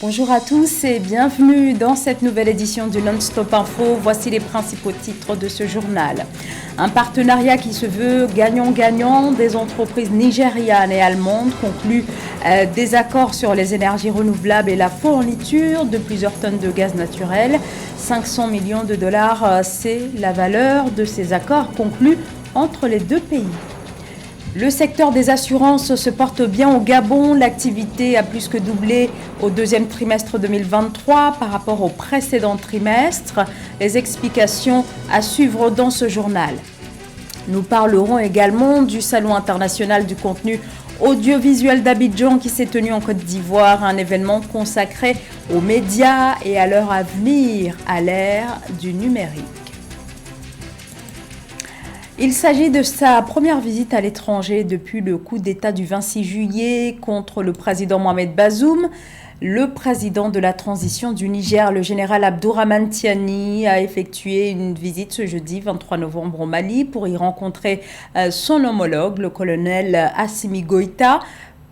Bonjour à tous et bienvenue dans cette nouvelle édition du Non-Stop Info. Voici les principaux titres de ce journal. Un partenariat qui se veut gagnant-gagnant. Des entreprises nigérianes et allemandes concluent des accords sur les énergies renouvelables et la fourniture de plusieurs tonnes de gaz naturel. 500 millions de dollars, c'est la valeur de ces accords conclus entre les deux pays. Le secteur des assurances se porte bien au Gabon. L'activité a plus que doublé au deuxième trimestre 2023 par rapport au précédent trimestre. Les explications à suivre dans ce journal. Nous parlerons également du Salon international du contenu audiovisuel d'Abidjan qui s'est tenu en Côte d'Ivoire, un événement consacré aux médias et à leur avenir à l'ère du numérique. Il s'agit de sa première visite à l'étranger depuis le coup d'État du 26 juillet contre le président Mohamed Bazoum. Le président de la transition du Niger, le général Abdourahmane Tiani, a effectué une visite ce jeudi 23 novembre au Mali pour y rencontrer son homologue, le colonel Assimi Goïta.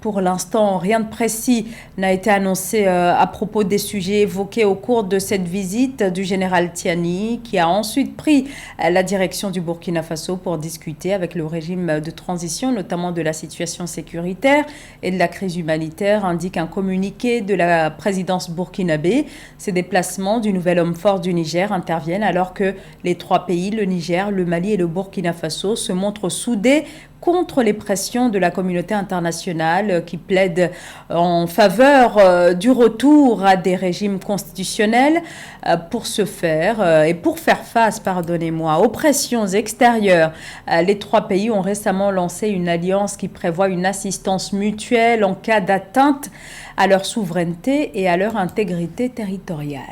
Pour l'instant, rien de précis n'a été annoncé à propos des sujets évoqués au cours de cette visite du général Tiani, qui a ensuite pris la direction du Burkina Faso pour discuter avec le régime de transition, notamment de la situation sécuritaire et de la crise humanitaire, indique un communiqué de la présidence burkinabé. Ces déplacements du nouvel homme fort du Niger interviennent alors que les trois pays, le Niger, le Mali et le Burkina Faso, se montrent soudés contre les pressions de la communauté internationale qui plaide en faveur du retour à des régimes constitutionnels. Pour ce faire et pour faire face, aux pressions extérieures, les trois pays ont récemment lancé une alliance qui prévoit une assistance mutuelle en cas d'atteinte à leur souveraineté et à leur intégrité territoriale.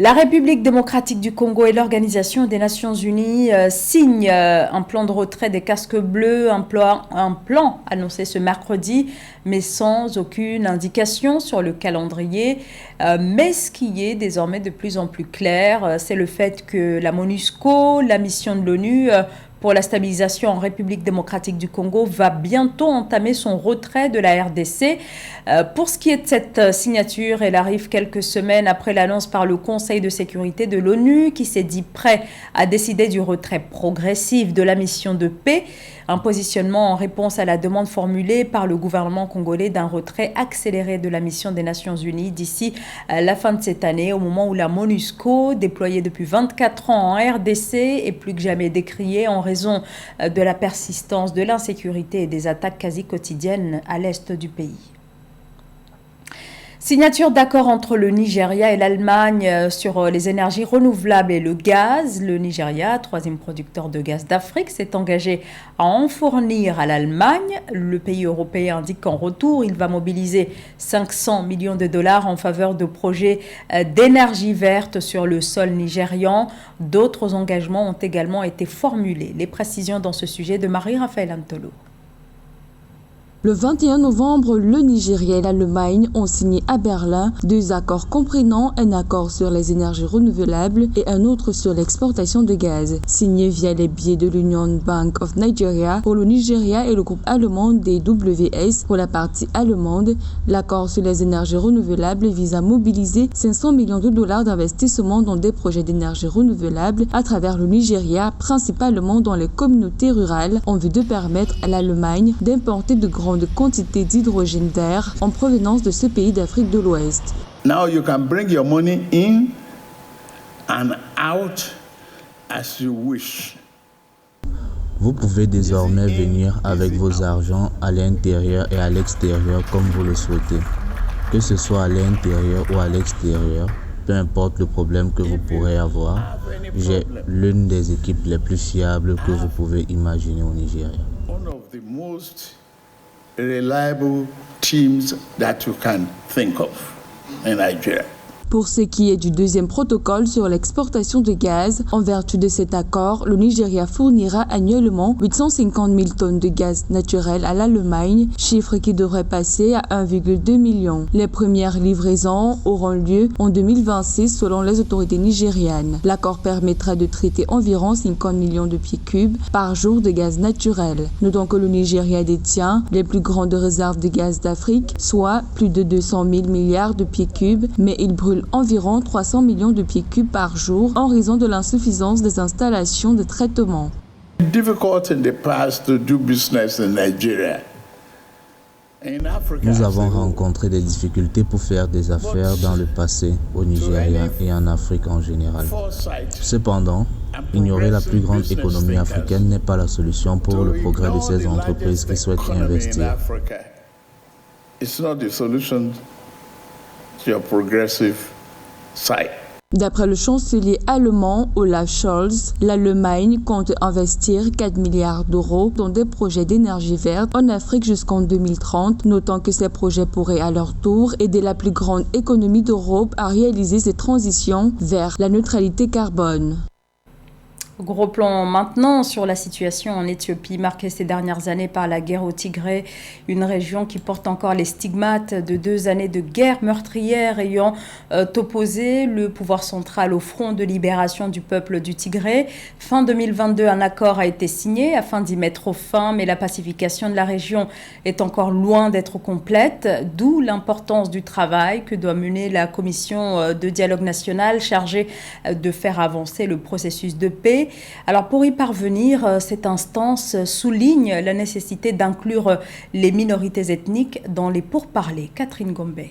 La République démocratique du Congo et l'Organisation des Nations Unies signent un plan de retrait des casques bleus, un plan annoncé ce mercredi, mais sans aucune indication sur le calendrier. Mais ce qui est désormais de plus en plus clair, c'est le fait que la MONUSCO, la mission de l'ONU, pour la stabilisation en République démocratique du Congo, va bientôt entamer son retrait de la RDC. Pour ce qui est de cette signature, elle arrive quelques semaines après l'annonce par le Conseil de sécurité de l'ONU qui s'est dit prêt à décider du retrait progressif de la mission de paix. Un positionnement en réponse à la demande formulée par le gouvernement congolais d'un retrait accéléré de la mission des Nations Unies d'ici la fin de cette année, au moment où la MONUSCO, déployée depuis 24 ans en RDC, est plus que jamais décriée en raison de la persistance de l'insécurité et des attaques quasi quotidiennes à l'est du pays. Signature d'accord entre le Nigeria et l'Allemagne sur les énergies renouvelables et le gaz. Le Nigeria, troisième producteur de gaz d'Afrique, s'est engagé à en fournir à l'Allemagne. Le pays européen indique qu'en retour, il va mobiliser 500 millions de dollars en faveur de projets d'énergie verte sur le sol nigérian. D'autres engagements ont également été formulés. Les précisions dans ce sujet de Marie-Raphaël Antolo. Le 21 novembre, le Nigeria et l'Allemagne ont signé à Berlin deux accords comprenant un accord sur les énergies renouvelables et un autre sur l'exportation de gaz. Signé via les biais de l'Union Bank of Nigeria pour le Nigeria et le groupe allemand DWS pour la partie allemande, l'accord sur les énergies renouvelables vise à mobiliser 500 millions de dollars d'investissement dans des projets d'énergie renouvelable à travers le Nigeria, principalement dans les communautés rurales, en vue de permettre à l'Allemagne d'importer de grandes quantités d'hydrogène vert en provenance de ce pays d'Afrique de l'Ouest. Now you can bring your money in and out as you wish. Vous pouvez désormais venir avec vos argents à l'intérieur et à l'extérieur comme vous le souhaitez. Que ce soit à l'intérieur ou à l'extérieur, peu importe le problème que vous pourrez avoir, j'ai l'une des équipes les plus fiables que vous pouvez imaginer au Nigeria. One of the most reliable teams that you can think of in Nigeria. Pour ce qui est du deuxième protocole sur l'exportation de gaz, en vertu de cet accord, le Nigeria fournira annuellement 850 000 tonnes de gaz naturel à l'Allemagne, chiffre qui devrait passer à 1,2 million. Les premières livraisons auront lieu en 2026 selon les autorités nigérianes. L'accord permettra de traiter environ 50 millions de pieds cubes par jour de gaz naturel. Notons que le Nigeria détient les plus grandes réserves de gaz d'Afrique, soit plus de 200 000 milliards de pieds cubes, mais il brûle environ 300 millions de pieds cubes par jour en raison de l'insuffisance des installations de traitement. Difficult in the past to do business in Nigeria. Nous avons rencontré des difficultés pour faire des affaires dans le passé au Nigeria et en Afrique en général. Cependant, ignorer la plus grande économie africaine n'est pas la solution pour le progrès de ces entreprises qui souhaitent y investir. It's not the solution to your progressive side. D'après le chancelier allemand Olaf Scholz, l'Allemagne compte investir 4 milliards d'euros dans des projets d'énergie verte en Afrique jusqu'en 2030, notant que ces projets pourraient à leur tour aider la plus grande économie d'Europe à réaliser cette transition vers la neutralité carbone. Gros plan maintenant sur la situation en Éthiopie, marquée ces dernières années par la guerre au Tigré, une région qui porte encore les stigmates de 2 années de guerre meurtrière ayant opposé le pouvoir central au Front de libération du peuple du Tigré. Fin 2022, un accord a été signé afin d'y mettre fin, mais la pacification de la région est encore loin d'être complète, d'où l'importance du travail que doit mener la commission de dialogue national chargée de faire avancer le processus de paix. Alors pour y parvenir, cette instance souligne la nécessité d'inclure les minorités ethniques dans les pourparlers. Catherine Gombey.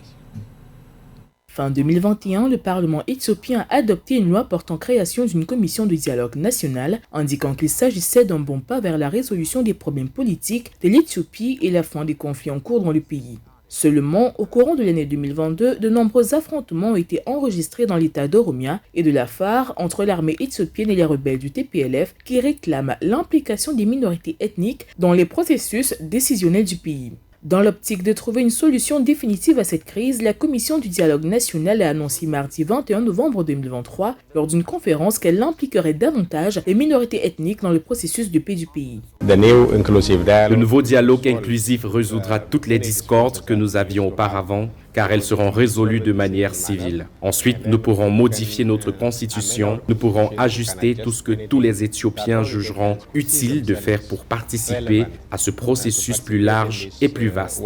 Fin 2021, le Parlement éthiopien a adopté une loi portant création d'une commission de dialogue national, indiquant qu'il s'agissait d'un bon pas vers la résolution des problèmes politiques de l'Éthiopie et la fin des conflits en cours dans le pays. Seulement, au courant de l'année 2022, de nombreux affrontements ont été enregistrés dans l'état d'Oromia et de l'Afar entre l'armée éthiopienne et les rebelles du TPLF qui réclament l'implication des minorités ethniques dans les processus décisionnels du pays. Dans l'optique de trouver une solution définitive à cette crise, la Commission du dialogue national a annoncé mardi 21 novembre 2023 lors d'une conférence qu'elle impliquerait davantage les minorités ethniques dans le processus de paix du pays. Le nouveau dialogue inclusif résoudra toutes les discordes que nous avions auparavant, car elles seront résolues de manière civile. Ensuite, nous pourrons modifier notre constitution, nous pourrons ajuster tout ce que tous les Éthiopiens jugeront utile de faire pour participer à ce processus plus large et plus vaste.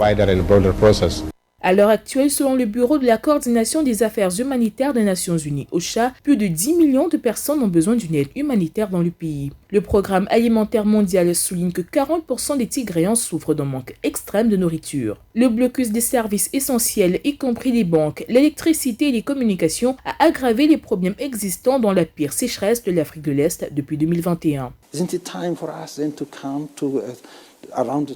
À l'heure actuelle, selon le Bureau de la coordination des affaires humanitaires des Nations Unies, OCHA, plus de 10 millions de personnes ont besoin d'une aide humanitaire dans le pays. Le Programme alimentaire mondial souligne que 40% des Tigréens souffrent d'un manque extrême de nourriture. Le blocus des services essentiels, y compris les banques, l'électricité et les communications, a aggravé les problèmes existants dans la pire sécheresse de l'Afrique de l'Est depuis 2021.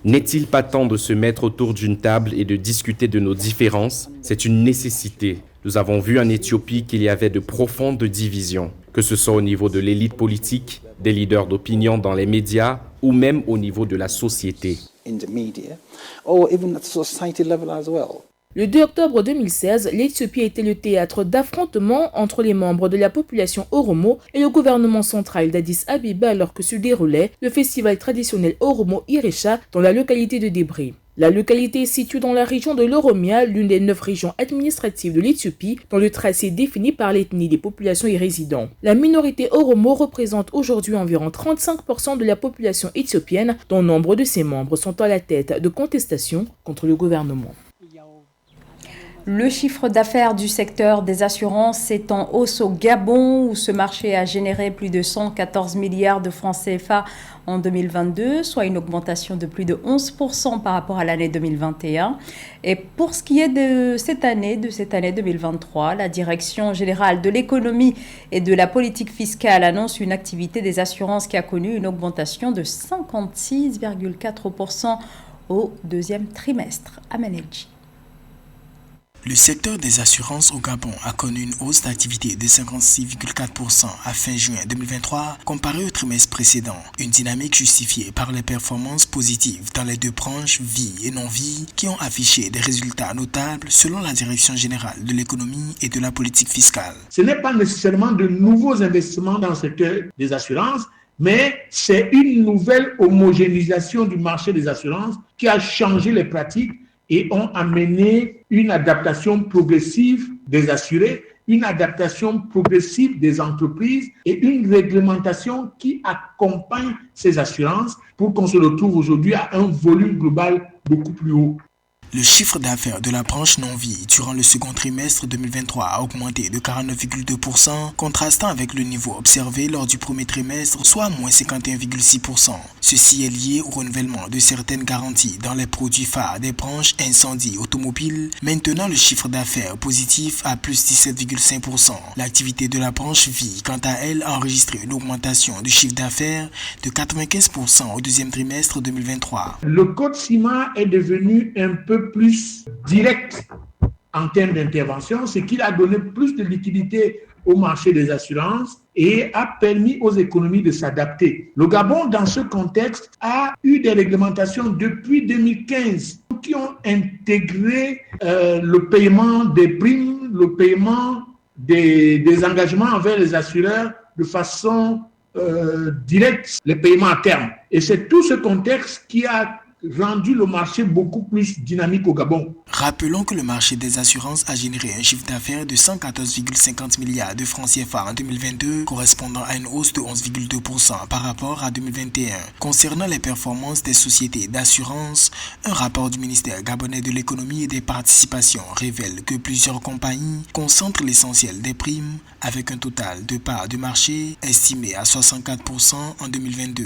N'est-il pas temps de se mettre autour d'une table et de discuter de nos différences? C'est une nécessité. Nous avons vu en Éthiopie qu'il y avait de profondes divisions, que ce soit au niveau de l'élite politique, des leaders d'opinion dans les médias ou même au niveau de la société. Le 2 octobre 2016, l'Éthiopie a été le théâtre d'affrontements entre les membres de la population Oromo et le gouvernement central d'Addis Abeba alors que se déroulait le festival traditionnel Oromo Iresha dans la localité de Debre. La localité est située dans la région de l'Oromia, l'une des 9 régions administratives de l'Éthiopie, dont le tracé défini par l'ethnie des populations y résidant. La minorité Oromo représente aujourd'hui environ 35% de la population éthiopienne, dont nombre de ses membres sont à la tête de contestations contre le gouvernement. Le chiffre d'affaires du secteur des assurances est en hausse au Gabon, où ce marché a généré plus de 114 milliards de francs CFA en 2022, soit une augmentation de plus de 11% par rapport à l'année 2021. Et pour ce qui est de cette année 2023, la Direction générale de l'économie et de la politique fiscale annonce une activité des assurances qui a connu une augmentation de 56,4% au deuxième trimestre. Amenedji. Le secteur des assurances au Gabon a connu une hausse d'activité de 56,4% à fin juin 2023 comparé au trimestre précédent. Une dynamique justifiée par les performances positives dans les deux branches vie et non-vie qui ont affiché des résultats notables selon la Direction générale de l'économie et de la politique fiscale. Ce n'est pas nécessairement de nouveaux investissements dans le secteur des assurances, mais c'est une nouvelle homogénéisation du marché des assurances qui a changé les pratiques et ont amené une adaptation progressive des assurés, une adaptation progressive des entreprises et une réglementation qui accompagne ces assurances pour qu'on se retrouve aujourd'hui à un volume global beaucoup plus haut. Le chiffre d'affaires de la branche non-vie durant le second trimestre 2023 a augmenté de 49,2%, contrastant avec le niveau observé lors du premier trimestre, soit moins 51,6%. Ceci est lié au renouvellement de certaines garanties dans les produits phares des branches incendie automobile, maintenant le chiffre d'affaires positif à plus 17,5%. L'activité de la branche vie, quant à elle, a enregistré une augmentation du chiffre d'affaires de 95% au deuxième trimestre 2023. Le code CIMA est devenu un peu plus direct en termes d'intervention, ce qui a donné plus de liquidité au marché des assurances et a permis aux économies de s'adapter. Le Gabon, dans ce contexte, a eu des réglementations depuis 2015 qui ont intégré le paiement des primes, le paiement des engagements envers les assureurs de façon directe, les paiements à terme. Et c'est tout ce contexte qui a rendu le marché beaucoup plus dynamique au Gabon. Rappelons que le marché des assurances a généré un chiffre d'affaires de 114,50 milliards de francs CFA en 2022, correspondant à une hausse de 11,2% par rapport à 2021. Concernant les performances des sociétés d'assurance, un rapport du ministère gabonais de l'économie et des participations révèle que plusieurs compagnies concentrent l'essentiel des primes avec un total de parts de marché estimé à 64% en 2022.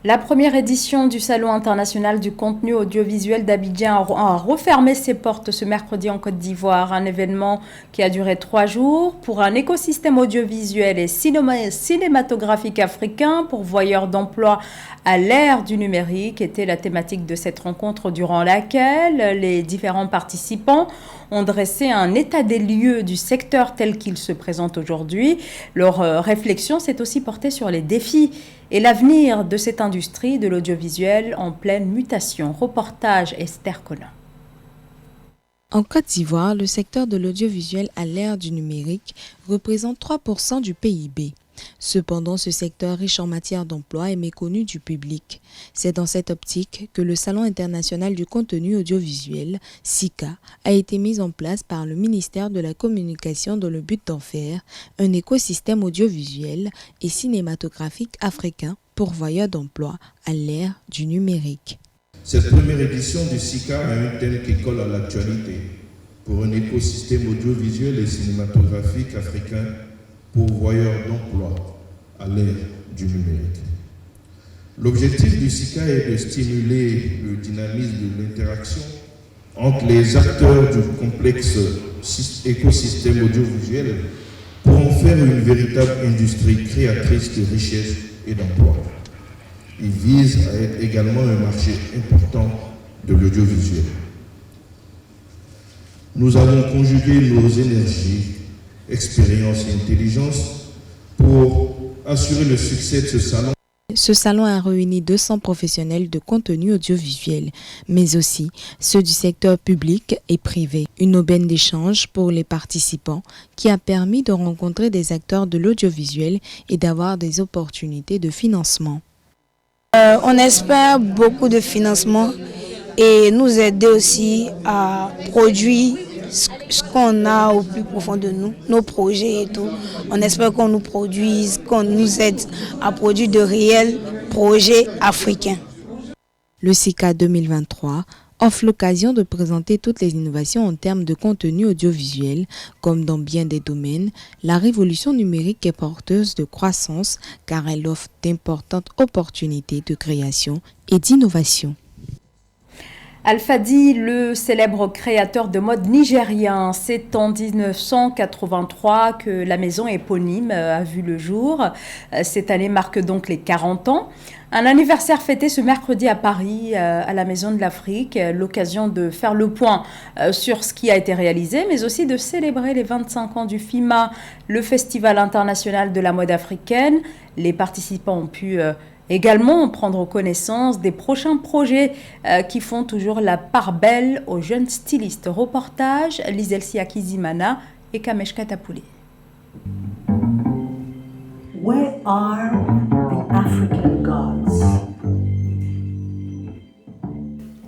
La première édition du Salon international du contenu audiovisuel d'Abidjan a refermé ses portes ce mercredi en Côte d'Ivoire. Un événement qui a duré 3 jours pour un écosystème audiovisuel et cinématographique africain, pourvoyeur d'emplois à l'ère du numérique, était la thématique de cette rencontre durant laquelle les différents participants ont dressé un état des lieux du secteur tel qu'il se présente aujourd'hui. Leur réflexion s'est aussi portée sur les défis et l'avenir de cette industrie de l'audiovisuel en pleine mutation. Reportage Esther Collin. En Côte d'Ivoire, le secteur de l'audiovisuel à l'ère du numérique représente 3% du PIB. Cependant, ce secteur riche en matière d'emploi est méconnu du public. C'est dans cette optique que le Salon international du contenu audiovisuel, SICA, a été mis en place par le ministère de la Communication dans le but d'en faire un écosystème audiovisuel et cinématographique africain pourvoyeur d'emplois à l'ère du numérique. Cette première édition du SICA a un thème qui colle à l'actualité pour un écosystème audiovisuel et cinématographique africain pourvoyeur d'emplois à l'ère du numérique. L'objectif du SICA est de stimuler le dynamisme de l'interaction entre les acteurs du complexe écosystème audiovisuel pour en faire une véritable industrie créatrice de richesses et d'emplois. Il vise à être également un marché important de l'audiovisuel. Nous avons conjugué nos énergies, expérience et intelligence pour assurer le succès de ce salon. Ce salon a réuni 200 professionnels de contenu audiovisuel, mais aussi ceux du secteur public et privé. Une aubaine d'échange pour les participants qui a permis de rencontrer des acteurs de l'audiovisuel et d'avoir des opportunités de financement. On espère beaucoup de financement et nous aider aussi à produire ce qu'on a au plus profond de nous, nos projets et tout. On espère qu'on nous produise, qu'on nous aide à produire de réels projets africains. Le SICA 2023 offre l'occasion de présenter toutes les innovations en termes de contenu audiovisuel, comme dans bien des domaines. La révolution numérique est porteuse de croissance car elle offre d'importantes opportunités de création et d'innovation. Alpha-Dy, le célèbre créateur de mode nigérien, c'est en 1983 que la maison éponyme a vu le jour. Cette année marque donc les 40 ans. Un anniversaire fêté ce mercredi à Paris, à la Maison de l'Afrique, l'occasion de faire le point sur ce qui a été réalisé, mais aussi de célébrer les 25 ans du FIMA, le Festival international de la mode africaine. Les participants ont pu également prendre connaissance des prochains projets qui font toujours la part belle aux jeunes stylistes. Reportage, Lizelsi Akizimana et Kamesh Katapoulé. Where are the African gods?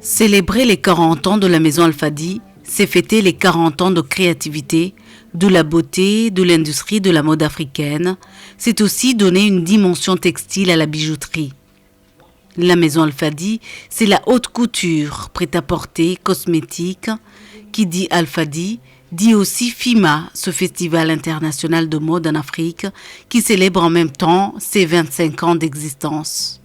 Célébrer les 40 ans de la Maison Alpha-Dy, c'est fêter les 40 ans de créativité, de la beauté, de l'industrie de la mode africaine. C'est aussi donner une dimension textile à la bijouterie. La Maison Alpha-Dy, c'est la haute couture, prêt-à-porter, cosmétique. Qui dit Alpha-Dy, dit aussi FIMA, ce festival international de mode en Afrique, qui célèbre en même temps ses 25 ans d'existence.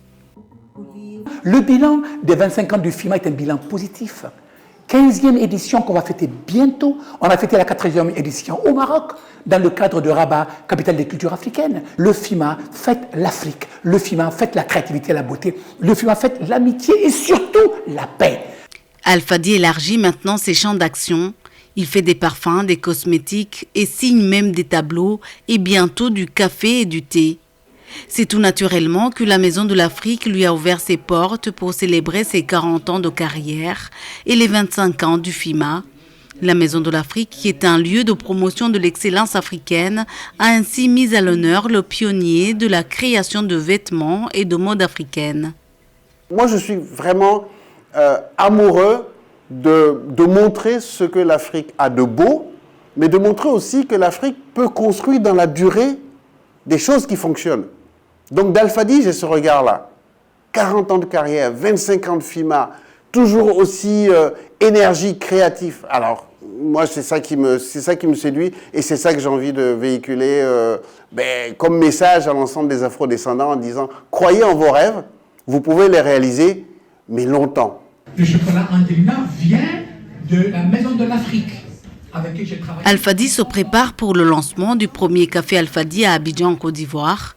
Le bilan des 25 ans du FIMA est un bilan positif. 15e édition qu'on va fêter bientôt. On a fêté la 4e édition au Maroc, dans le cadre de Rabat, capitale des cultures africaines. Le FIMA fête l'Afrique. Le FIMA fête la créativité et la beauté. Le FIMA fête l'amitié et surtout la paix. Alpha-Dy élargit maintenant ses champs d'action. Il fait des parfums, des cosmétiques et signe même des tableaux et bientôt du café et du thé. C'est tout naturellement que la Maison de l'Afrique lui a ouvert ses portes pour célébrer ses 40 ans de carrière et les 25 ans du FIMA. La Maison de l'Afrique, qui est un lieu de promotion de l'excellence africaine, a ainsi mis à l'honneur le pionnier de la création de vêtements et de mode africaine. Moi, je suis vraiment amoureux de montrer ce que l'Afrique a de beau, mais de montrer aussi que l'Afrique peut construire dans la durée des choses qui fonctionnent. Donc d'Alpha-Dy, j'ai ce regard-là. 40 ans de carrière, 25 ans de FIMA, toujours aussi énergie, créatif. Alors, moi, c'est ça qui me séduit et c'est ça que j'ai envie de véhiculer comme message à l'ensemble des afro-descendants en disant « Croyez en vos rêves, vous pouvez les réaliser, mais longtemps. » Le chocolat Angelina vient de la Maison de l'Afrique. Alpha-Dy se prépare pour le lancement du premier café Alpha-Dy à Abidjan, en Côte d'Ivoire.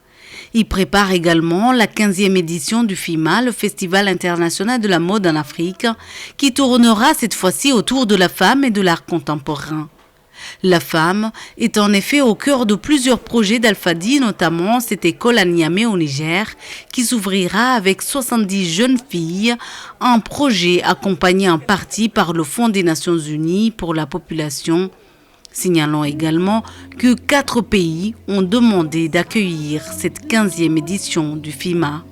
Il prépare également la 15e édition du FIMA, le Festival international de la mode en Afrique, qui tournera cette fois-ci autour de la femme et de l'art contemporain. La femme est en effet au cœur de plusieurs projets d'Alpha-Dy, notamment cette école à Niamey au Niger, qui s'ouvrira avec 70 jeunes filles, un projet accompagné en partie par le Fonds des Nations Unies pour la population. Signalons également que 4 pays ont demandé d'accueillir cette 15e édition du FIMA.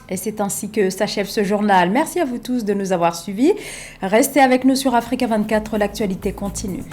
Et c'est ainsi que s'achève ce journal. Merci à vous tous de nous avoir suivis. Restez avec nous sur Africa 24, l'actualité continue.